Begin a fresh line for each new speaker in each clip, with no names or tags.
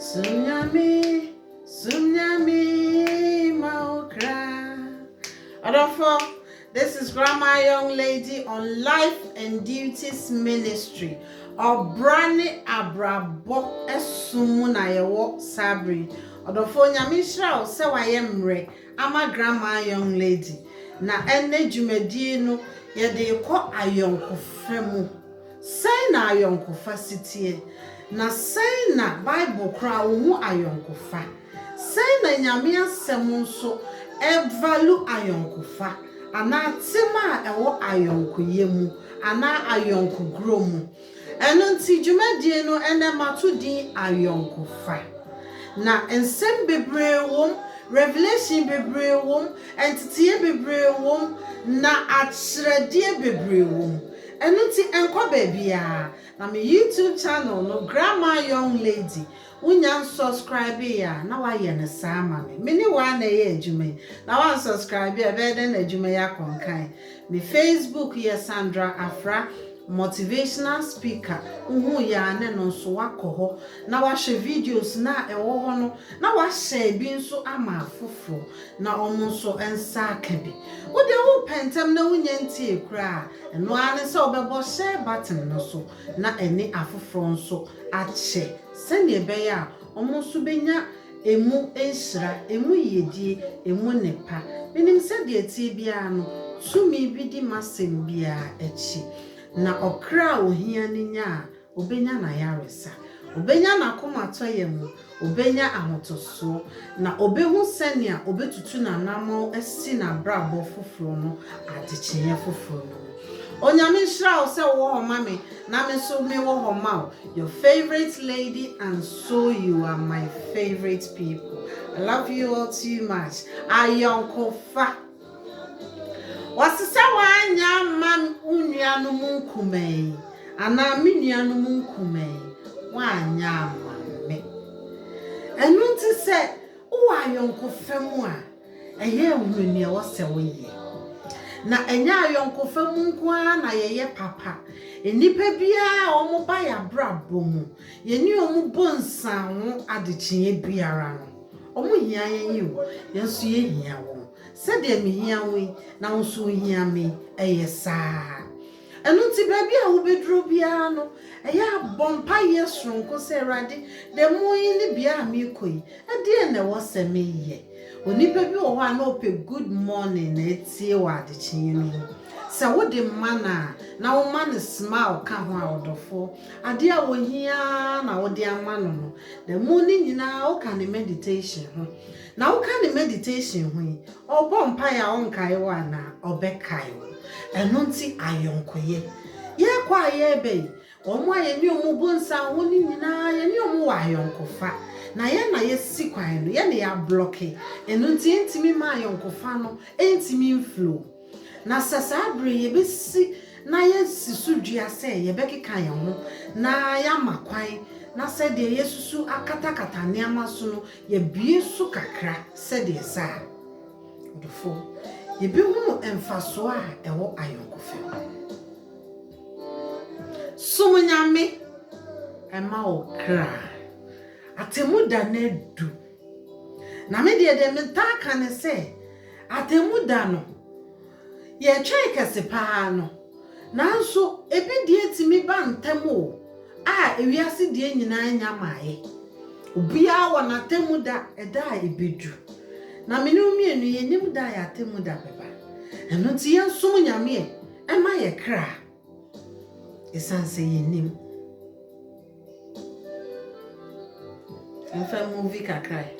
Sunyami, Sunyami, Maokra. Adolfo, this is Grandma Young Lady on Life and Duties Ministry. Obrani abrabo esumu na yewo sabri. Adolfo nyami shra o se wayemre ama Grandma Young Lady. Na ene dwumadi no ye de kɔ ayonkofa mu. Sai na ayonkofa sitie. Na sai na Bible kra wo hu ayonkofa. Sai na nyame asɛm nso value ayonkofa. Ana tema ewo ayonkoye mu, ana ayonkogro mu. Eno nti dwumadi no ene matodi ayonkofa. Na ensem bebre wom, revelation bebre wom, entitiye bebre wom, na akyerɛdeɛ bebre wom. Eno nti enkɔ baabia na me YouTube channel no Grandma Young Lady. Unya subscribe ya na wa ye ne sama me. Me ni wa na ye adwuma. Na wa subscribe ya be den adwuma ya konkan. Me Facebook ye Sandra Afra motivational speaker. Uhu ya ne no so wakɔ na wa hwe videos na ɛwɔ hɔ no na wa share bi nso ama afoforo na ɔmo nso ensa aka bi. Wo de wo pentem na wunya ntie kura eno ane sɛ obɛbɔ share button no so na ɛne afoforo nso akyɛ sɛnea ɛbɛyɛ a ɔmo nso benya emu enhyira emu yedie emu nepa menim sɛ de tie bia no tumi bi di masɛm bia akyi na okra ohia ninya a obenya na yaresa obenya na komato yemu obenya ahotoso na obehu sɛnea obetutu na namo esi na brabo foforo no adekyenye foforo no Onyame shra o se wo ho mame na me so me wo ho ma your favorite lady and so you are my favorite people. I love you all too much. Ayonkofa. Wasisa wanya mam unuanu munkume. Ana mi nuanu munkume. Wanya mame. Enu nti se wo ayonkofa mu a eye ehunu ne wo se wo ye. Na enya ayonkofa mu nko na yeye papa enipa bia omo ba ya brabo mu yeni omo bonsa ho adekye biara no omo hia yenyi wo yenso ye hia wo se de me hia we na wo so hia me eye saa enu nti ba bia wo beduro bia no eya bompa yesronko se rade de mo yi ni bia mi koyi e de na wo se me ye Onipa bi wo ha na ope good morning na etie wa adekye no se wo de mana na wo man smile ka ho awodofo ade a wo hia na wo de amano no the morning nyina wo ka ne meditation ho na wo ka ne meditation ho obo mpa ya wo nkai wa na obekai wo eno nti ayonkoye ye kwa ye be omo aye ni omo bonsa ho ni nyina ye ni omo wa ayonkofa na ye na ye sikwan no ye na ya blocke enu nti ntimi ma yonkofa no ntimi inflow na sasabre ye besi na ye sisudua se ye bekeka ye ho na ya makwan na se de yesusu akatakata ne amaso no ye bie su kakra se de sa odofo ye bi hu emfaso a ewo ayonkofa sumunyame ema okra atemuda na du na me de me taka ne se atemuda no ye twa kese paa no nanso ebi de etimi ba ntamo a ewiase de nyina nya maaye obia wo na atemuda eda ebedu na me no mienu ye nim da ya atemuda beba eno ti ye nsum nyame e ma ye kra esanse ye nim Enfa movie kakrai.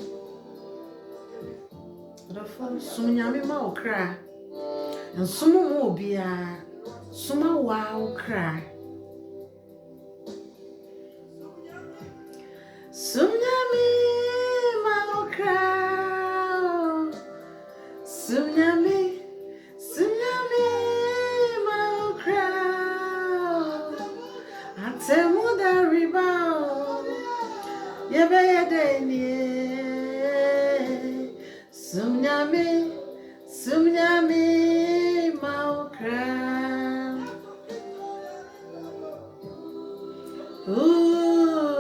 Rafo sunyame ma okra. Ensumu mo obia. Suma wa okra. Sunyame ma okra. Sunyame ma okra. Atemuda ribao. Yebeyedeni Sumnyame maukra Ooh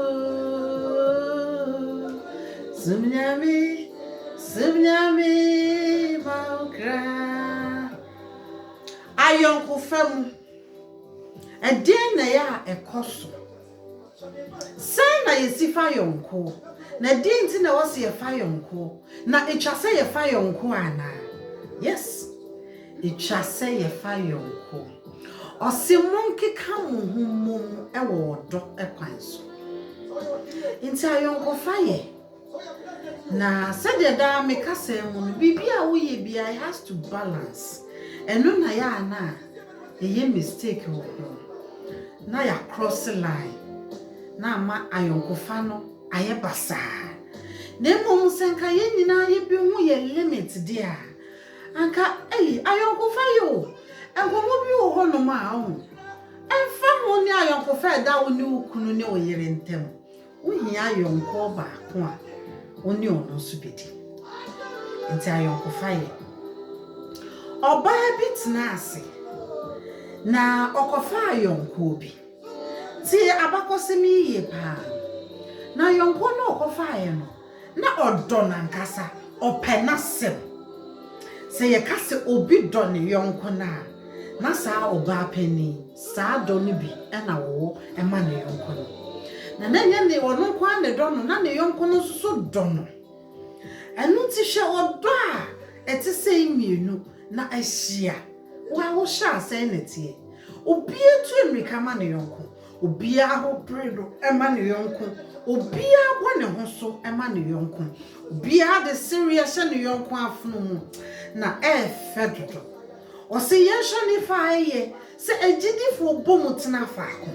Sumnyami, Sumnyami, Maukra. Ayonko fam. A dear naya a cosso. Sana yesifa yonko. Na dinti na wasi ya fayonko. Na ichase ya fayonko ana. Yes. Ichase ya fayonko. Osimonke kamu humum ewo do ekwanso. Inti ayonko faye. Na said da me kase mu bibia wo ye bia it has to balance. Eno na ya na ye mistake wo. Na ya cross line. Na ma ayonkofa no aye basa. Na emom senka ye nyina ye bi hu ye limit dia. Anka ayonkofa yo. Enkomo bi wo hono ma ho. Emfa ho ni ayonkofa da wo ni ukunu ni oyere ntem. Wo hia ayonko ba ko a oni ono so bedi. Nti ayonkofa ye. Oba bitna ase. Na okofa ayonko bi. Ti abakosemi ye pa. Na yonko no okofa ye no. Na odo na nkasa openasem. Se ye kase obi do ne yonko na sa oba pani sa do ne bi na wo e ma ne yonko no. Na nanya ne ono kwa ne do no na ne yonko no so do no. Enu ti hwe odo a eti sei mienu na ahia. Wa wo sha sai ne tie. Obi etu emrika ma ne yonko. Obi aho bredo ema ne yonko. Obi agwa ne ho so ema ne yonko. Obi ade serious ne yonko afunu mu na fedodo. O se yensho ni faaye se ejidifo bomu tena faako.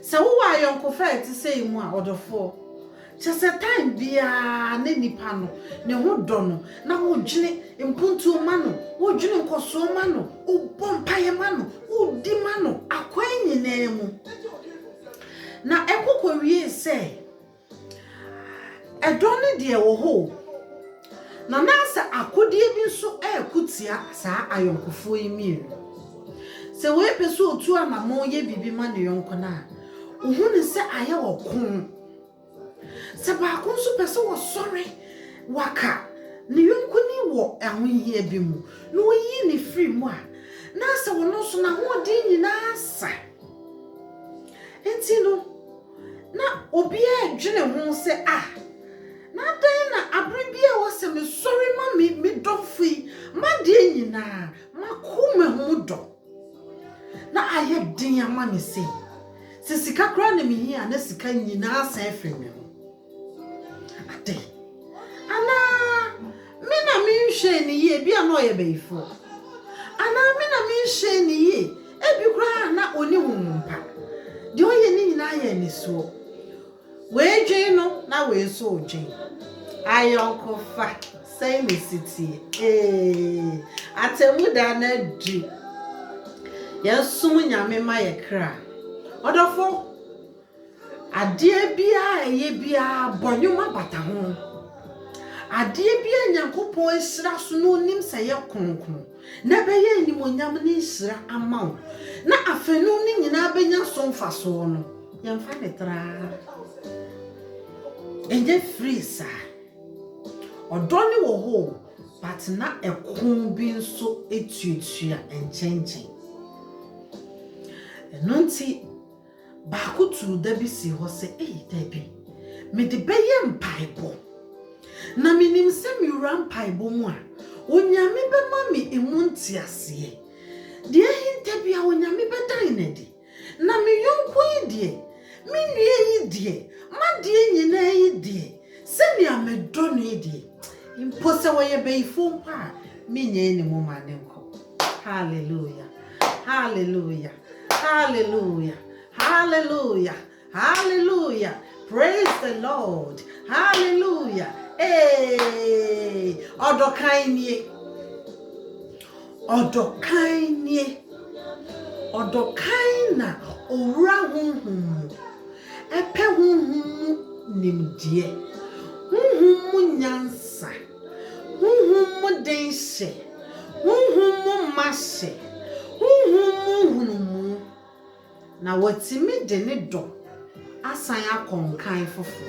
Se wo wa yonko fa eti sei mu a odofo. Chese time bia ne nipa no ne ho do no na wo dwene mpuntu ma no wo dwene nkoso ma no wo bompaye ma no wo di ma no akwan nyina mu na ekoko wie se edone de wo ho na nasa akodie bi nso ekutia saa ayonkofo yi se we peso otu amamo ye bibi ma ne yonko na wo ne se aye wo kon se ba kon so pese wo sorry waka ne yonko ni wo ahonhie bi mu no yi ni free mu a na se wo no so na ho di nyina asa enti no na obi a dwene ho se na dan na abribia wo se me sorry ma me dofui ma de nyina ma kuma ho do na aye din ama me se sika kra na me hi a na sika nyina asa efre me ade ana me na me hwe ni ye bia na oye beifo ana me na me hwe ni ye ebi kra na oni humpa de oye ni nyina ye ni so we dwen no na we so dwen ayonkofa say me city atemu da na du yesum nyame ma ye kra odofo ade bia eye bia bonyuma bata ho ade bia nyankopon esira so no nim se ye kronkron na be ye nim onyam ni esira amaw na afenu ni nyina benya so mfaso no yemfa ne tra enje free sa odoni wo ho but na ekon bi nso etuatua enchenchen enunti ba kutu da bi si ho se da bi me de beye mpaibo na minim se mi ura mpaibo mu a onyame be ma me emunti ase de hinte bia onyame be dan na di na me yonko yi die me nue yi die ma die nyina yi die se ni amedo no yi die impose wo ye beifo pa me nye ni mo ma ne nko hallelujah hallelujah hallelujah hallelujah hallelujah praise the Lord hallelujah odokainie odokaina owura hunhum epe hunhum nimdie hunhum nyansa hunhum dense hunhum mashe hunhum hunhum na watimi de ne do asan akonkan fofo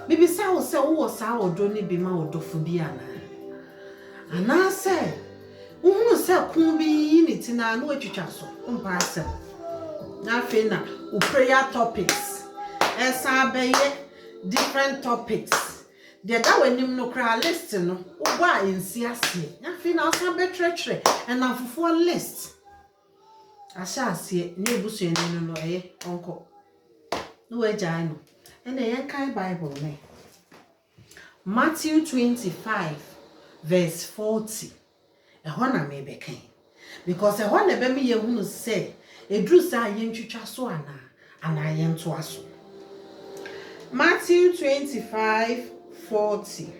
Bibi sa wo se wo sa odo ni bi ma odofo bi ana se uhunu se kun bi ni tina na watwitwa so mpa asem na fe na o prayer topics esa beye different topics de da wanim no kra list no wo ba ensi ase na fe na osa betrechre and afofo list asha ase ni ebusu eni no onko no wagya no and the kind Bible me. Matthew 25 verse 40. Ehona me beken. Because ehona be me yehunu say edru sa yentwitwa so ana yento aso. Matthew 25 40.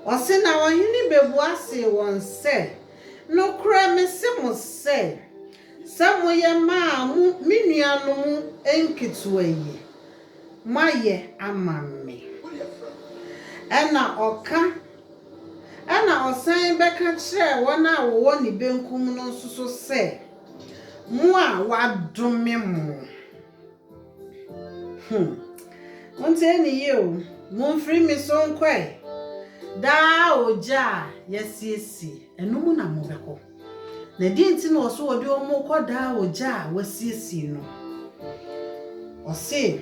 Ose na wahini bebu ase won say no kra me se mo say samoye ma mu minuanom enkituwa yi maye amame ena oka ena osan beka kire wona wo ni benkum no nsuso se mu a wadome mu onte ni ye o mu free me so nkwai da oja yesiesi enumu na mo beko na di nti na oso wode omo koda oja wasiesi no ose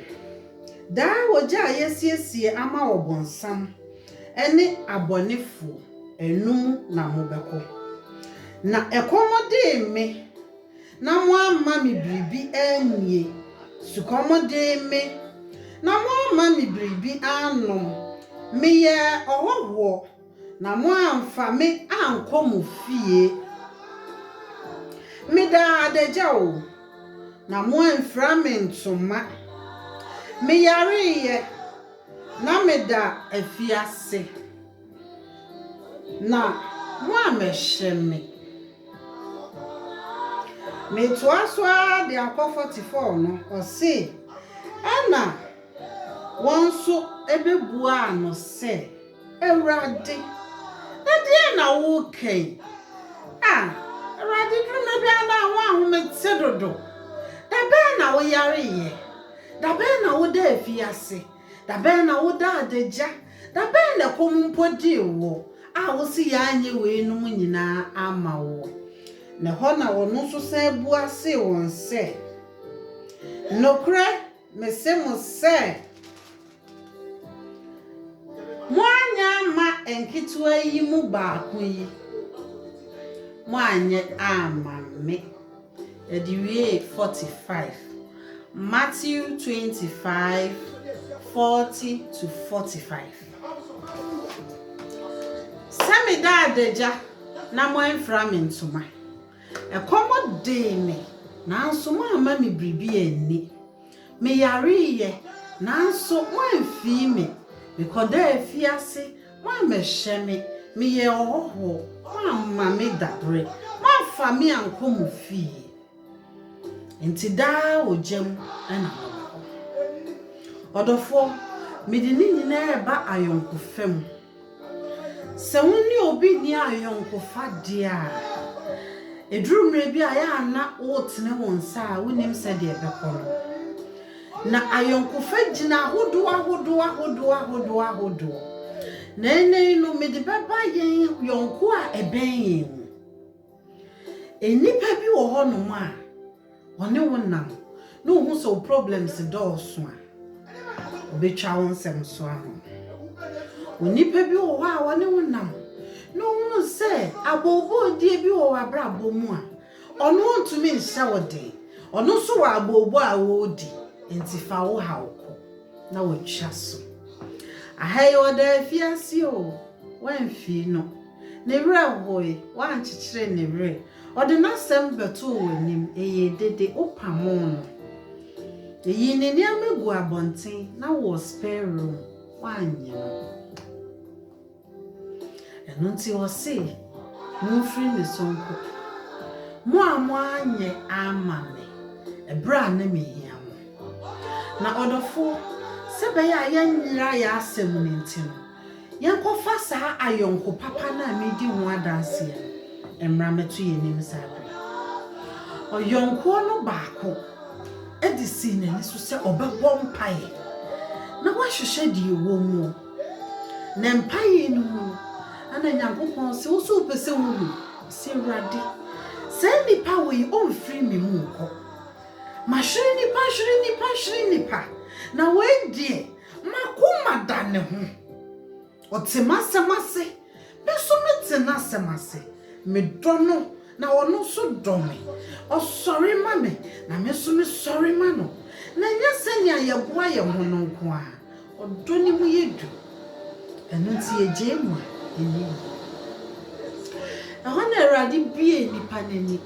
da oja yesiesi ama obonsam ene abonefo enum na mo beko na ekomode me na mo ama mi bribi anie sukomode me na mo ama mi bribi anom me ye owowo na mo amfa me ankomo fie me da adeja o na mo amfra me ntoma me yare ye na me da afiase na mo amehye me to aswa de akọ 44 no o se ana wonso ebebua no se ewrade na de na wo kai ewrade drum bia na wo ahomete dodo da be na wo yare ye da be na wo da afiase da be na wo da adeja da be na komumpodi wo wo si ya anye we no nyina ama wo na ho na wo no so sa bua se won se nokre mesemo se mwanya ma enkitwa yi mu baako yi mwanye ama me ediwe 45 Matthew 25 40 to 45 Sami da adeja na mo enfra me ntoma ekomode me na nso mo ama me bribi ani me yare ye na nso mo amfi me because there fiase mo amehye me ye ohoho mo amma me dabre mo afa me ankomo fie enti da ojem ana odofo me di ni nyina eba ayonko fam se woni obi ni ayonko fade a edurumre bi aya na wotene wonsa wonim se de ebekọ na ayonko fagina hodo na ene no me de baba yen yonko a eben enipa bi wo ho no ma one wonam no hu so problems do so a obetwa wonsem so aho onipa bi wo ho a one wonam no hu se abobo die bi wo abrabo mu a ono ntumi nhyɛ wode ono so wa abobo a wodi entifa wo hawko na watwa so ahai oda fiase o wanfi no ne wra hoye wankyekere ne wra ode na sem beto wanim eye dede opamo no eyi ne niamegu abonten na wo spare room wanye no enunti wo se mo free me sonko mo anye amame ebra na me na odofo sebe ya nyira ya asem nintino yankofa saa ayonko papa na medi ho adanse emra metu yenim sabe oyonko no baako edisi nani so se obebo mpae na wahwehwe die wo mu na mpaye no mu ana Nyankopɔn se wo so pese wo mu se Awurade se nipa we o mfiri mi mu nkɔ ma hwere nipa na we die makoma da ne ho otemasɛmase beso metena semase me dono na ono so dome osori ma me na me so me sori ma no na nya sɛnea yɛboa yɛ ho no nko a ɔdɔ ne mu yɛdu ɛno nti yɛgye mu ɛni ɛhɔ na Awurade bie nipa n'ani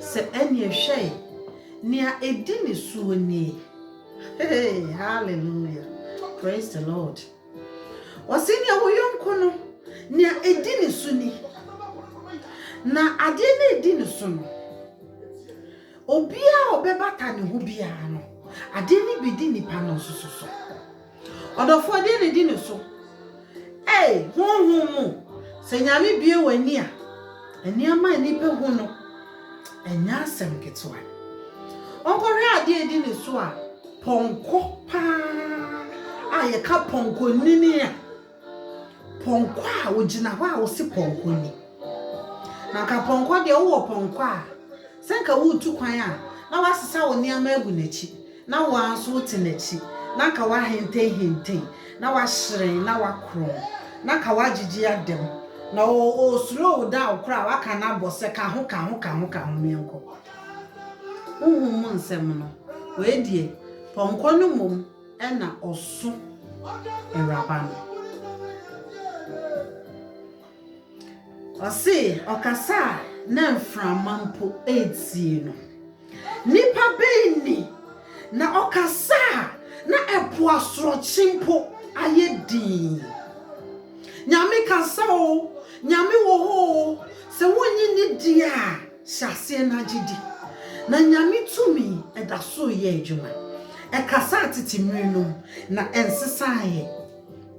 sɛ ɛne ɛhwɛ nea ɛdi ne suo ni hey hallelujah praise the Lord wɔsi nea wɔyɔnko no nea ɛdi ne su ni na ade na ɛdi ne su no obia obebata ne ho bia no ade ni bi di nipa no so odofo ade ne di ne so honhom se nyame bie wani a ani ama nipa hu no enya asem ketwa onkore ade di ne so a ponko pa a ye ka ponko nini a ponko a ogina ho a wo se ponko ni na ka ponko de wo ponko a senka wutu kwan a na wasesa wo niama agu nachi na wanso te nachi na ka wa henten na wa hyeren na wa kro na ka wa gigi adem na o slow down kra wa ka na bose ka ho mienko uhum nsem no we die ponko no mom e na oso eraba no ose okasa na mframa mpo etie no nipa beni na okasa na epo asoro chimpo ayedi nyame kasa o nyame wo ho se wonyi ni dia hyase na gidi na nyame tumi edaso ye adwuma ekasa atitimirinu na ensesaaye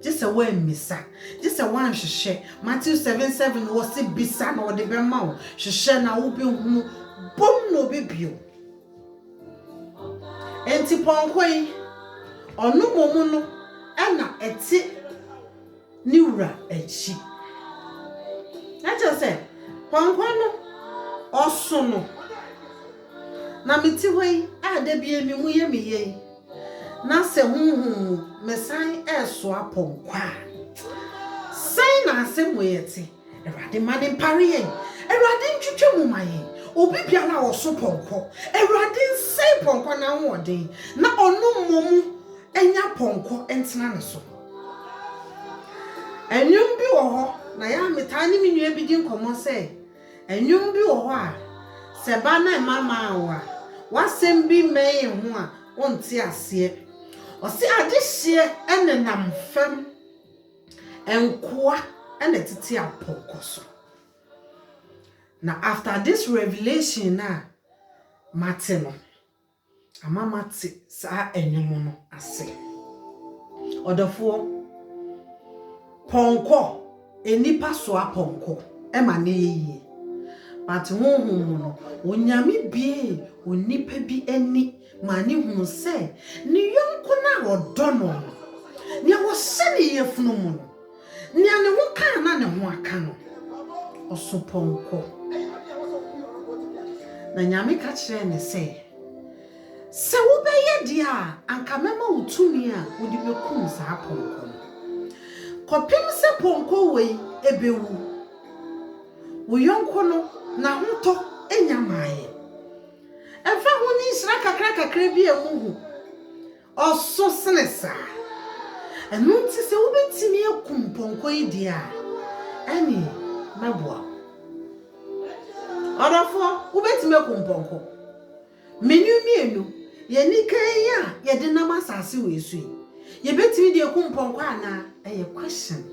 just a way missa just a one hwehwe Matthew 7:7 was it bisa na ode be ma wo hwehwe na wo bi hu bom no bibio enti ponkoi onu momu no na eti niwura echi na just say ponkoi no oso no na meti hoi ade bia mi mu ye miye na se hunhun mesan eso aponkwa sai na se moyeti Awurade made mpare yen Awurade ntwetwe mu maye obi bia na wo so ponko Awurade sai ponko na wode na onu momu enya ponko entena ne so enwum bi wo ho na ya metane mi nua bi di nkomo se enwum bi wo ho a se ba na mama wa wasem bi meye ho a wonte ase osi adehye enenam fam enkoa ene tete apokoso na after this revelation na mateno amamate sa enwum no ase odofo ponko enipa so aponko e ma ne yiye but honhom no onyame bie onipa bi ani mani hu se ni yonko na odo no ni wo se ni yefunu mu no ni ane ho kan na ne ho aka no osoponko na nyame ka kire ne se wo be ye dia anka mema utumi a wo di bekum sa ponko kopim se ponko we ebewu wo yonko no na hoto enyamaye efa honi isra kakra bi emuhu oso senesa enu nti se wo betimi akum ponko idia ani meboa odafo wo betimi akum ponko menu ye nikan ya ye de nam asase we su ye betimi de akum ponko ana eye question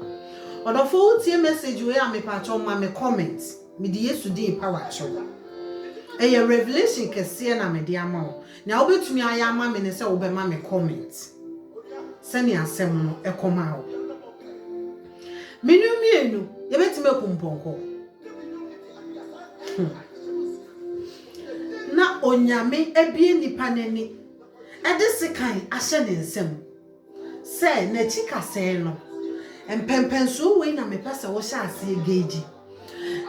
odafo wo tie message we am pa cho ma me comment me di Yesu di power cho eye revelation kese na me di ama wo na obetumi aya ama me ne se wo be ma me comment sani asem no ekoma wo menu ye betime kumponko na onyame ebie nipa nani ede sekan ahye ne nsem say na chika say no empempenso we na me pese wo sha ase geji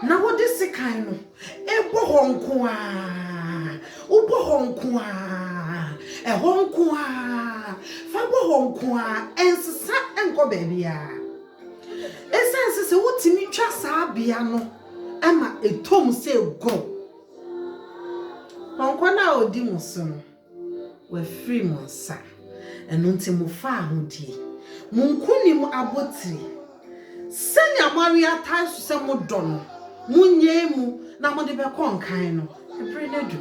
na wo de sekan no ebo honko a ubo honko a honko a fa bo honko a ensesa enko baby a esense se wotimi twa saa bia no ama etom se go honko na odi muso no we free monsa eno nti mo fa ahodie munkunim abotiri senya maria tasu se mo dono munye mu na mo de be konkan no ebre ne du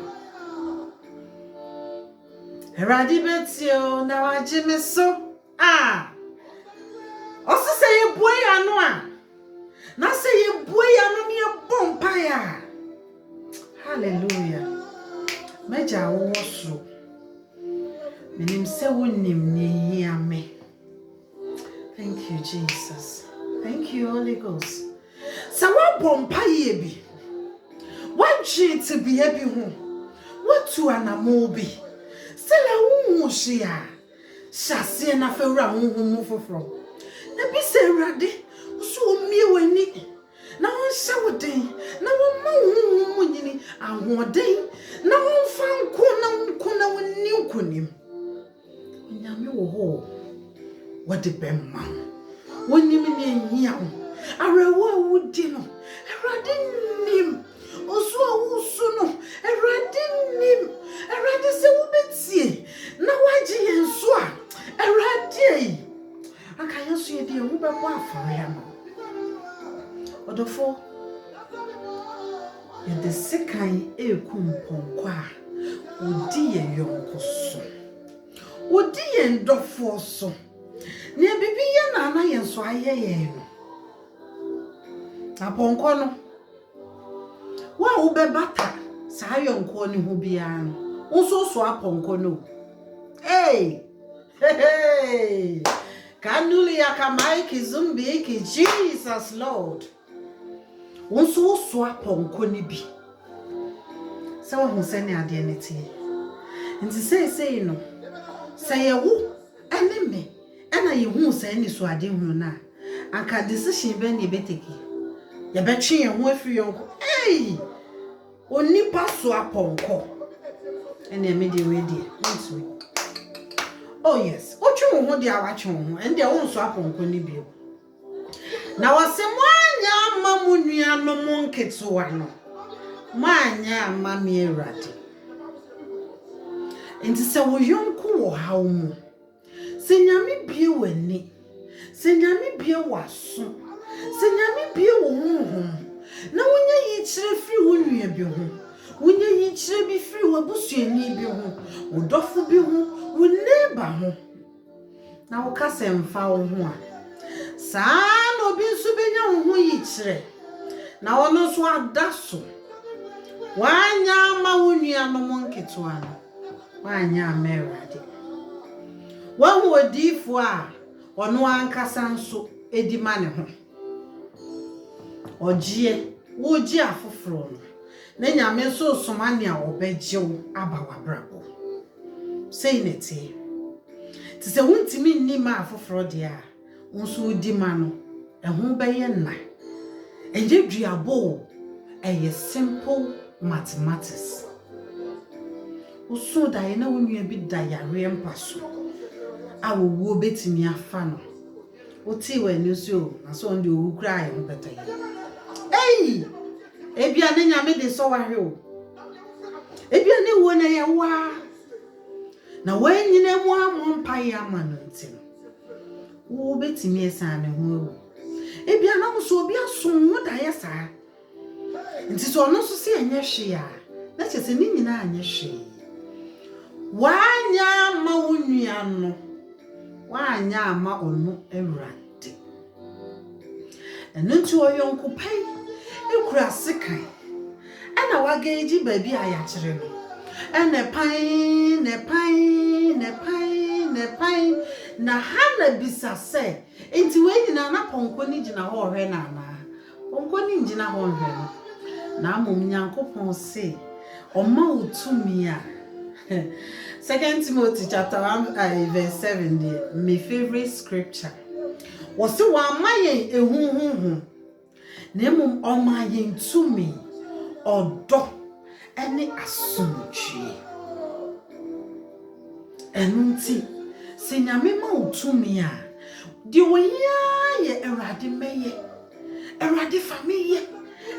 eradi betio na waje me so oso se ye boya no a na se ye boya no me bompa ya hallelujah meja wo so menim se wonim ne hia me. Thank you, Jesus. Thank you, Holy Ghost. So what bompa ye bi? What treat to be happy home? What to an amobi? Sela wu shia. Shasi na fe ra hu from. Na bi se rade, so mi wani. Na won sha woden, na won ma hu nyini, ahoden, na won fan ko na woni nkonim. Nyame wo ho. What the bemma? When you mean yam, a rewa would dinner, a raddin nim, also a woosuno, a raddin nim, a raddis no waji and swa, a raddy. I can't see a dear woman for him. Or the four, and the second a kumponqua, would dear young cosso, would dear and dog for so. Ne bibi ya na na yenso ayeye no aponko no wa wo be bata sa yonko ni hu bia no unso so aponko no hey kanuli ya kamaiki zumbi ki Jesus Lord unso so aponko ni bi se wo hu se ne ade ne tie nti sei no se ye wo ene me ana yehu say ni so ade hu na anka decision be ni beteki ye betwe ye hu afiri yonko oni paso aponko ene me de we de ntu oh yes otwe hu de awatwe hu ende e won so aponko ni bio na wase mwanya ma munua no monketo no mwanya ma mi erade enti se wo yonko wo hawo mu senyame bie wani senyame bie waso senyame bie wo honhom na wonya yi kire firi wo nua bi ho wonya yi kire bi firi wo busuani bi ho wo dofo bi ho wo neighbor ho na wo ka semfa wo ho a saa no bi nso benya wo ho yi kire na wono so adaso wanya ma wo nua no monketo ano wanya amerade One would defo a ono ankasa nso edima ne ho ogie wo gie afoforo no na nyame nso somane a obegyew aba wabrabo sei neti ti se wuntimi nni ma afoforo de a nso odima no ehun beye na enje duabo eye simple mathematics uso da na wonua bi da yare mpaso awo betimi afa no oti wani so na so ndi owu kra aye beta yi ebia ne nyame de so wahwe o ebia ne wo na ye wa na wanyina mu amompa ya manunti wo betimi esa ne ho ebia na so obi asom wo da ye sa nti so no so se enye hwe ya na chese ni nyina anye hwe wanya ma wonua no wanya ama onu ewrade eno nti oyonko pai ekura sekan ana wageji baabi aya kire no ene pai na hana bisa se enti wenyina na ponko ni gina ho hwe na na ponko ni gina ho hwe no na amom nyankopon se oma utumi a 2 Timothy chapter 1 verse 7 there, my favorite scripture. Was the one my ehunhunhu. Nemum omayen to me or do any assumption. Enunti senyame ma utumi a de oya ye erade meye erade family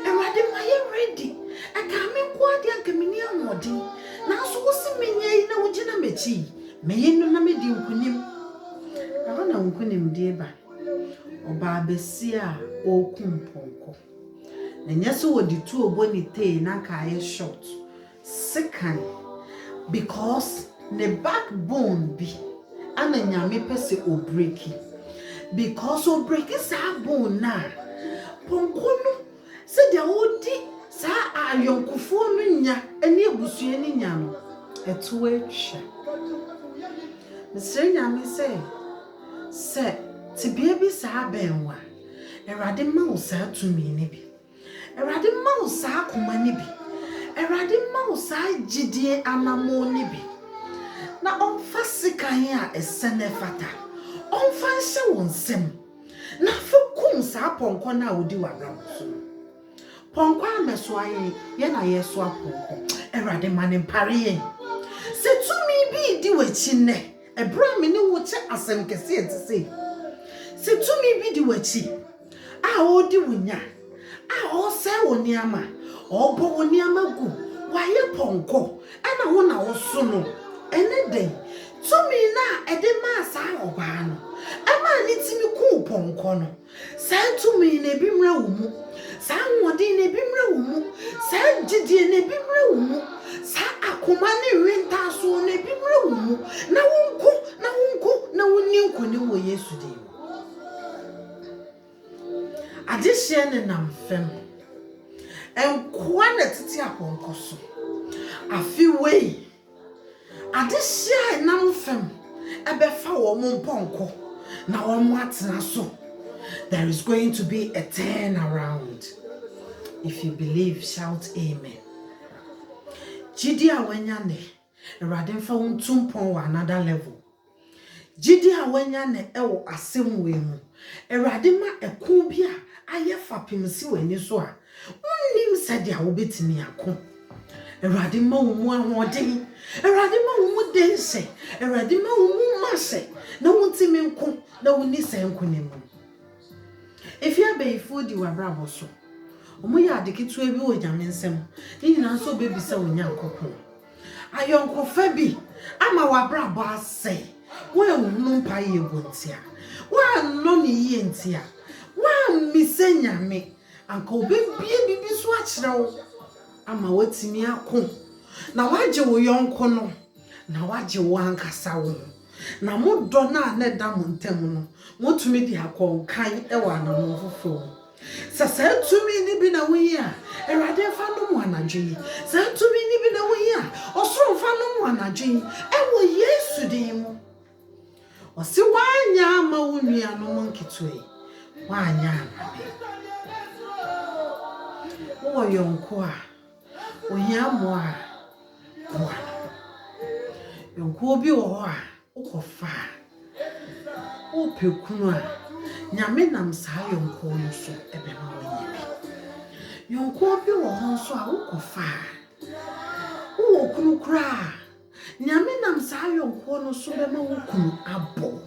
erade maye ready aka me kwade anka meni amodin na so wo se menye na wo gina mechi meye no na medi nkunim na na nkunim de ba oba besi a okumponko na nyeso wo di tu oboni te na ka ye short second because the backbone be ana nyame pese o breaki because o breaki sa bone na ponko no se dia odi sa ayonkofo no nya ene ebusue ni nya no eto atwa Mr. nyame se tibia bi sa benwa erade ma wo sa tumi ni bi erade ma wo sa akoma ni bi erade ma wo sa gidie anamo ni bi na onfa sikan a esene fata onfa hye wonsem na fekum sa ponko na odi wabram so ponko ameso aye ye na yeso aponko erade mane mpare yen se tumi bi di wachi ne ebra me ne wo che asem kese etise se tumi bi di wachi a odi wonya a o se woniama obo woniama gu waye ponko ana wo na wo so no ene den tumi na ede ma sa oba no ama ni timi ku ponko no sa tumi na bi mra wo mu sa nwodin na bi mra wo mu sa gidie na bi mra wo mu sa akoma ne renta so na bi mra wo mu na wonko na wonni nkoni wo Yesu di adihye ne nam fem enkoa na titi aponko so afi wei adihye nam fem ebefa wo mponko na wo atena so. There is going to be a turn around. If you believe, shout amen. Jidi awenya ne erade mfa wontumpon wa another level. Jidi awenya ne ewo asemwe mu erade ma ekun bi a aye fapem si wani so a unnim sade a wo betimi akon erade ma wo mu ahoden erade ma wo mu dense erade ma wo mu mase na wontimi nko na woni senkonem. If you be food you abrabo so omo ya adeketu ebi wo nyamensem ni na so bebi se wonya nkokon ayonkofa bi ama wa brabo ase wo ehunu mpa ye bontia wa no ni ye ntia wa mise nyame anka obebie bibi so akyerewo ama watimi akon na waje wo yonko no na waje wo ankasa wo na modo na ne da montem no motumi di akonkan ewa na mo fofo sasa tumi ni bi na wi a erade fa no mo anadwe sa tumi ni bi na wi a osoro fa no mo anadwe ewo Yesu din mu osi wanya ma wonua no mo nkitoe wanya amabe wo yonko a ohia mo a kwa yonko bi wo ho a ukofa opekunu a nyame nam saa yonko no so ebema wanyebi yonko bi wo ho so a ukofa wo kunu kura nyame nam saa yonko no so bema wo kunu abo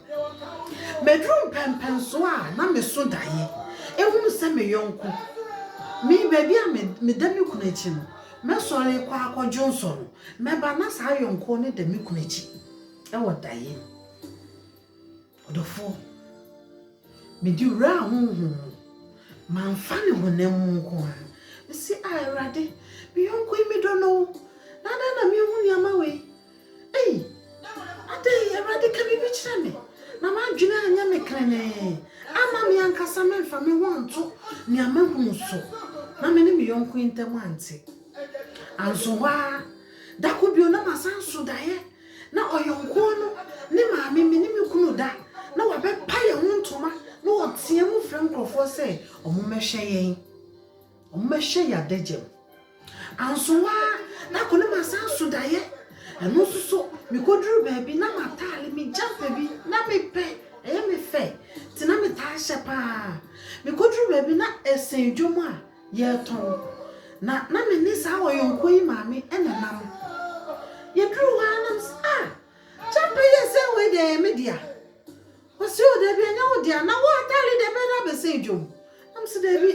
medrum pempen so a na me so daye ehunu se me yonko mi baby a me dami kunu echi no me sori kwa akwadwo nso no me ba na saa yonko ne dami kunu echi ewo daye odofo me di ra honhom manfa ne honam nko a si ayrade me yonko imi do no na me hu ni ama we ade ayrade ka bibi kire me na ma dwene anya me krene ama me ankasa me mfa me wanto ni ama hu so na me ne me yonko intem ante anso wa dako bio na masanso daye na oyonko no ne maame me ne me kunu da na wabe paye huntoma na wotie mu frem krofo se omumehwe ya degem anso wa na ko ne masanso daye And no so me go drew baby na matale me jump baby na me pay me fe tina me ta shepa me go drew baby na esen dwomu a ye ton na me ni sa wo yonko yi maami enenam ye drew wanam jump ye say we dey me dia wasi o dey bi anya o dia na wo atale dey be na be say dwom am se dey bi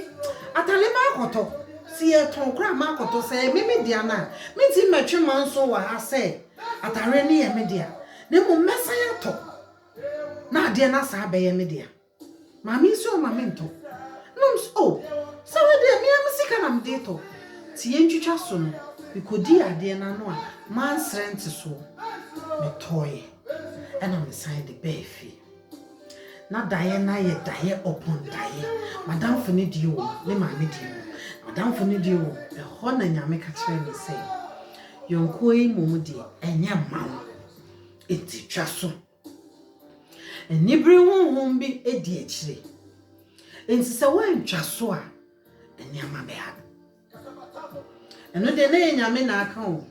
atale ma akoto si ye ton kra ma akoto say me dia na me ti metwe man so wa ha say atare ni ye me dia ne mo mesa ya to na ade na sa be ye me dia mami so mami nto no so so we dey me am sika na me dey to ti ye ntwitwa so no we kodi ade na no a man strength so me toy and on the side the beefy na daye na ye daye upon daye madam funi di o ne mami di o madam funi di o e ho na nyame ka kire me say yonko yi mom di enye mawo eti twa so enibri honhom bi edi akire enti se wan twa so a enye ma be ha eno de na nyame na aka o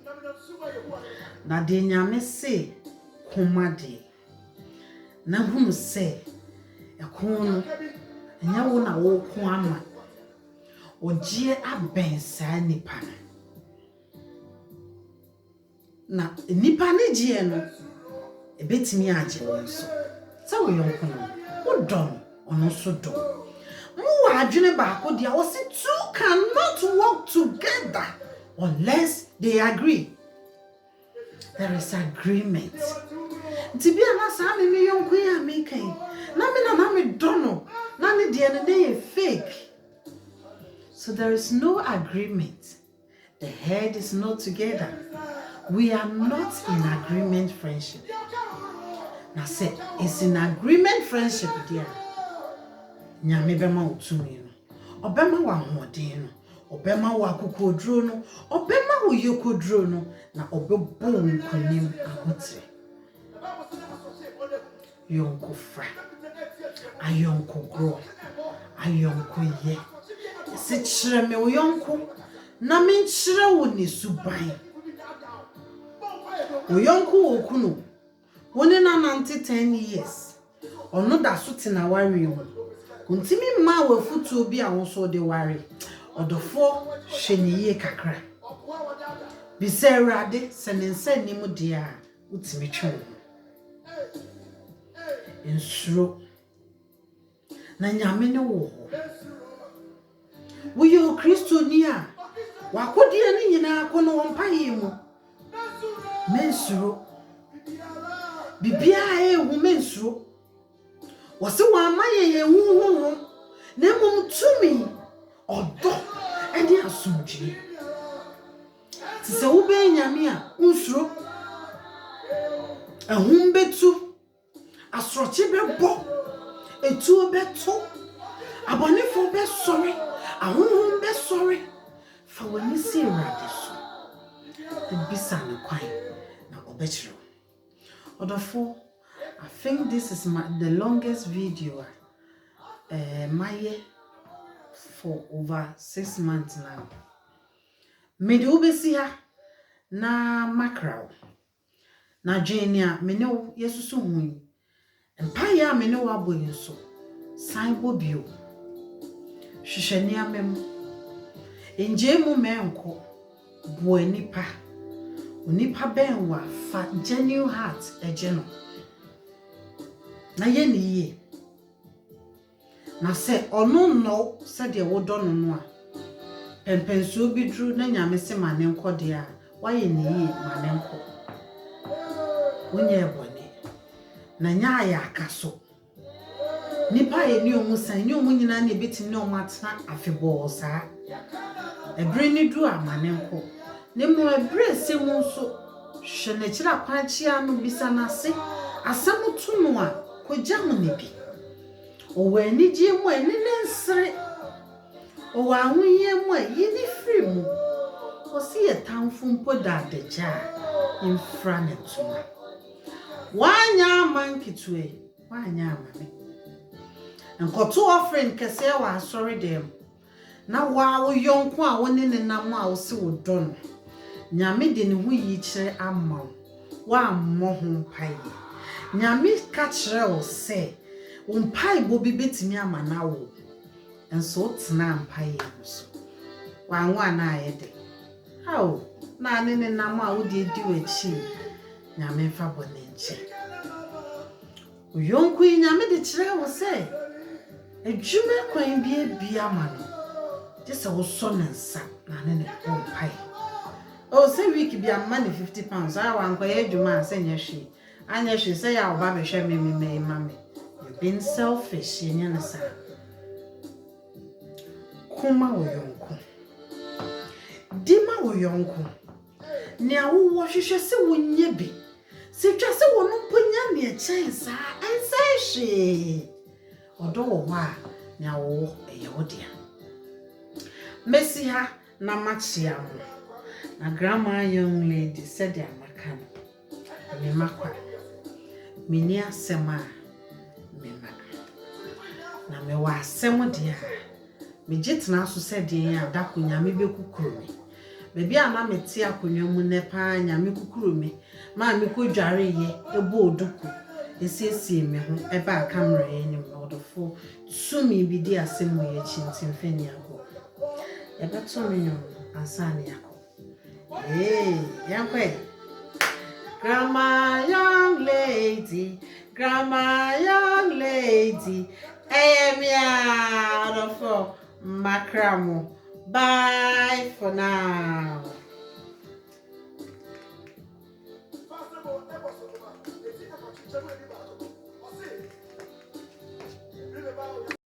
na de nyame se komade na hunu se ekono enye wo na wo ko ama ogie abensa nipa na nipa ne gie no ebetimi age won so se wo yonko no wo don ono so do mu wa adwene ba ko dia wo se two cannot work together unless they agree. There is agreement. Tibia na sa me yonko ya me kan na me dono na ne de ne fake. So there is no agreement. The head is not together. We are not in agreement friendship. Now say it's in agreement friendship dear. Nyame bema utumi no. Obema wa hoden no. Obema wa kokodro no. Obema wo yokodro no na obebo nkonim ahotre. Yonko fra. Ayonko gro. Ayonko ye. Se chire me wo yonko na me chire wo ni suban. Wo yonko okuno. Woni na nante 10 years. Ono da so tina wari o. Kuntimi ma wa futu obi a won so de wari. Odofo hweniye kakra. Biserade senense nimu dia utimi twu. Ensuro. Na nyame ne wo. Wo yo Kristo ni a wakodie ni nyina kono wompaye mu. Mensuro. Bibia ehu mensuro. Wose wamaye ye hu na mum tumi odo edi asumdwe. Ti se wo be nyame a unsuro. Ehum betu asroche bebo etu beto abonefo be sorry ahonhom be sorry fa wani si rade so the bisa ne kwan na obechiro odofo. I think this is the longest video my for over 6 months now. Me de obesi ha na makraw na dwenia me ne yesusu hu empa ya me ne wabo yinso san bobio hwehwani amem enje mu menko bo anipa onipa ben wa fa genuine heart ejeno na ye ni ye na se ono no se de wodo no no a pempenso bi dru na nyame se mane nko de a wa ye ni ye mane nko wonye bone na nya ya akaso nipa ye ni omu san ni omu nyina na ebetimi na omu atena afebo saa ebre ni du a mane nko ne mo ebre se mu nso hwe na kira kwachia no bisa na se asam tunu a kojamu ne bi owe ni ji mu eni nensere owa ahunye mu yini free mu osi ye tanfu mpo da deja infra ne tuma wanya mankitwe wanya amame nkoto offering kese wa sorry dem na wa wo yonko a woni ne nam a wo se wo don nyame de ne hu yi kire amma wa mo ho mpae nyame ka kire wo se wo mpae bo bi betimi amana wo enso tena mpae so wa nwa na ayede awo na ne nam a wo de di wachi nyame fa bone nche uyonku nyame de kire wo se edwuma kwan bi amano just wo so nansa na ne mpae oh say week bi am money £50 I wan kwa edwuma say nyehwe anyehwe say ya oba be hwe me mame you been selfish nya na sa kuma wo yonku dima wo yonku ne awo hwehwe se wonye bi se twa se wo no ponya ne chance ensa hwe odo wo a ne awo eye wo dia Messi ha na machia mo na grandma young lady said ya makano me makwa mini asema me ma na me wa asem dia me gitna so said ya da konya me bekukuru me bebi ana meti akonwa mu ne pa nya me kukuru me ma me ko dware ye ebo oduku esiesie me ho eba camera ye ni no odofo sumi bi di asem ye chintin fani ago eba to me no ansani yako yankwe grandma young lady me out of makramo bye for now.